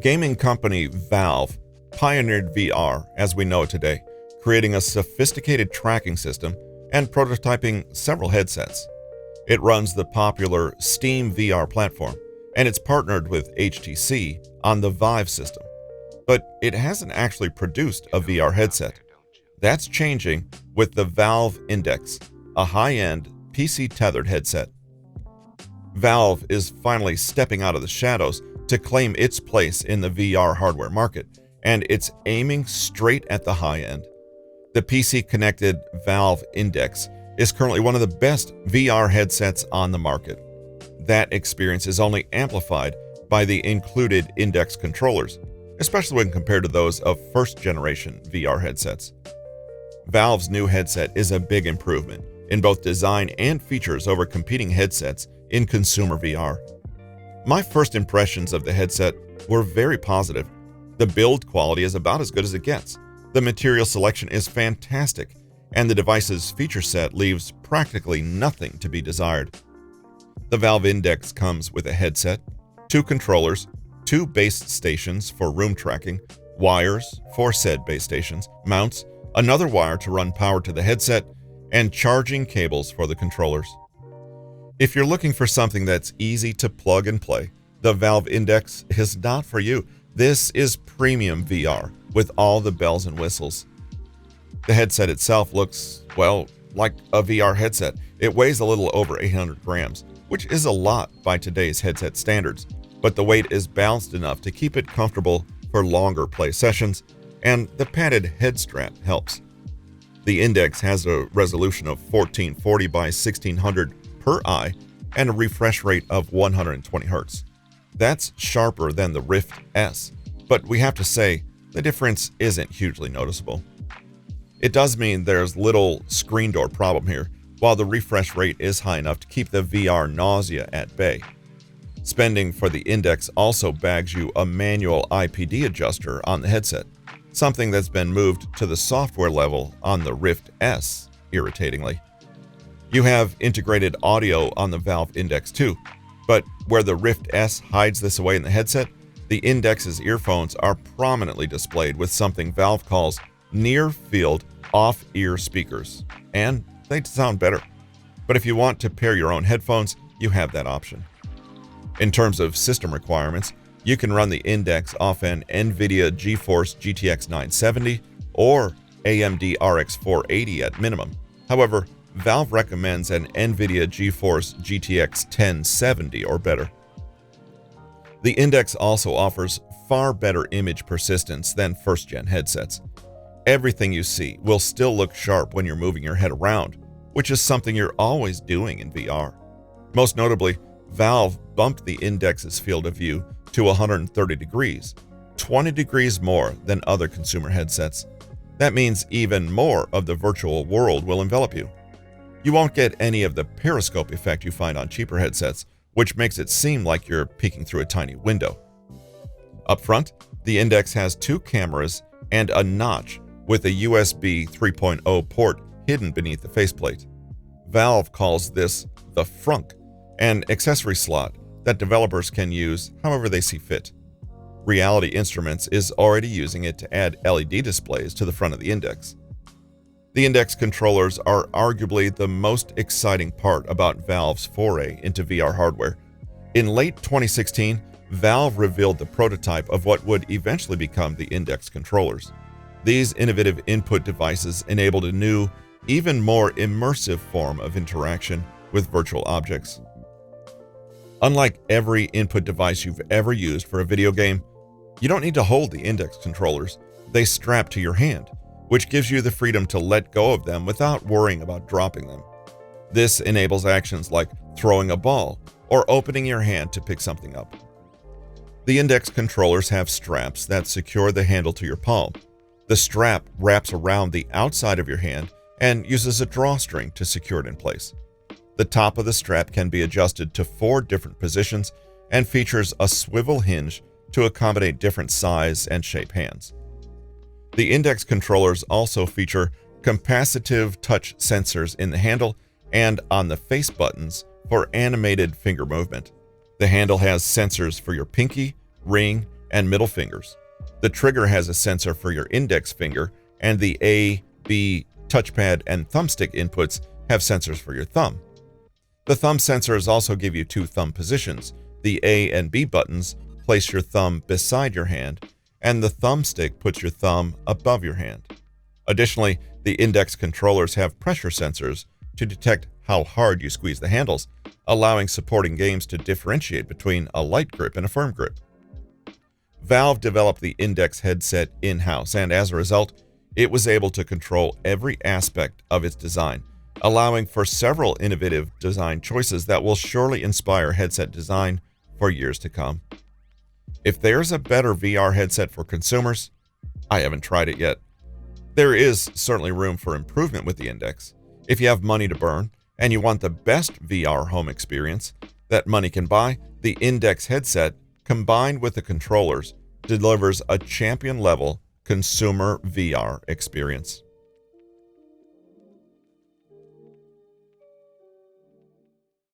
Gaming company Valve pioneered VR as we know it today, creating a sophisticated tracking system and prototyping several headsets. It runs the popular Steam VR platform, and it's partnered with HTC on the Vive system. But it hasn't actually produced a VR headset. That's changing with the Valve Index, a high-end PC-tethered headset. Valve is finally stepping out of the shadows to claim its place in the VR hardware market, and it's aiming straight at the high end. The PC-connected Valve Index is currently one of the best VR headsets on the market. That experience is only amplified by the included Index controllers, especially when compared to those of first-generation VR headsets. Valve's new headset is a big improvement in both design and features over competing headsets in consumer VR. My first impressions of the headset were very positive. The build quality is about as good as it gets. The material selection is fantastic, and the device's feature set leaves practically nothing to be desired. The Valve Index comes with a headset, 2 controllers, 2 base stations for room tracking, wires for said base stations, mounts, another wire to run power to the headset, and charging cables for the controllers. If you're looking for something that's easy to plug and play, the Valve Index is not for you. This is premium VR with all the bells and whistles. The headset itself looks, well, like a VR headset. It weighs a little over 800 grams, which is a lot by today's headset standards, but the weight is balanced enough to keep it comfortable for longer play sessions, and the padded head strap helps. The Index has a resolution of 1440 by 1600 per eye and a refresh rate of 120 Hz. That's sharper than the Rift S, but we have to say the difference isn't hugely noticeable. It does mean there's little screen door problem here, while the refresh rate is high enough to keep the VR nausea at bay. Spending for the Index also bags you a manual IPD adjuster on the headset, something that's been moved to the software level on the Rift S, irritatingly. You have integrated audio on the Valve Index too, but where the Rift S hides this away in the headset, the Index's earphones are prominently displayed with something Valve calls near-field off-ear speakers, and they sound better. But if you want to pair your own headphones, you have that option. In terms of system requirements, you can run the Index off an NVIDIA GeForce GTX 970 or AMD RX 480 at minimum. However, Valve recommends an NVIDIA GeForce GTX 1070 or better. The Index also offers far better image persistence than first-gen headsets. Everything you see will still look sharp when you're moving your head around, which is something you're always doing in VR. Most notably, Valve bumped the Index's field of view to 130 degrees, 20 degrees more than other consumer headsets. That means even more of the virtual world will envelop you. You won't get any of the periscope effect you find on cheaper headsets, which makes it seem like you're peeking through a tiny window. Up front, the Index has 2 cameras and a notch with a USB 3.0 port hidden beneath the faceplate. Valve calls this the frunk, an accessory slot that developers can use however they see fit. Reality Instruments is already using it to add LED displays to the front of the Index. The Index controllers are arguably the most exciting part about Valve's foray into VR hardware. In late 2016, Valve revealed the prototype of what would eventually become the Index controllers. These innovative input devices enabled a new, even more immersive form of interaction with virtual objects. Unlike every input device you've ever used for a video game, you don't need to hold the Index controllers. They strap to your hand, which gives you the freedom to let go of them without worrying about dropping them. This enables actions like throwing a ball or opening your hand to pick something up. The Index controllers have straps that secure the handle to your palm. The strap wraps around the outside of your hand and uses a drawstring to secure it in place. The top of the strap can be adjusted to 4 different positions and features a swivel hinge to accommodate different size and shape hands. The Index controllers also feature capacitive touch sensors in the handle and on the face buttons for animated finger movement. The handle has sensors for your pinky, ring, and middle fingers. The trigger has a sensor for your index finger, and the A, B, touchpad, and thumbstick inputs have sensors for your thumb. The thumb sensors also give you two thumb positions. The A and B buttons place your thumb beside your hand, and the thumbstick puts your thumb above your hand. Additionally, the index controllers have pressure sensors to detect how hard you squeeze the handles, allowing supporting games to differentiate between a light grip and a firm grip. Valve developed the index headset in-house, and as a result, it was able to control every aspect of its design, allowing for several innovative design choices that will surely inspire headset design for years to come. If there's a better VR headset for consumers, I haven't tried it yet. There is certainly room for improvement with the Index. If you have money to burn and you want the best VR home experience that money can buy, the Index headset, combined with the controllers, delivers a champion-level consumer VR experience.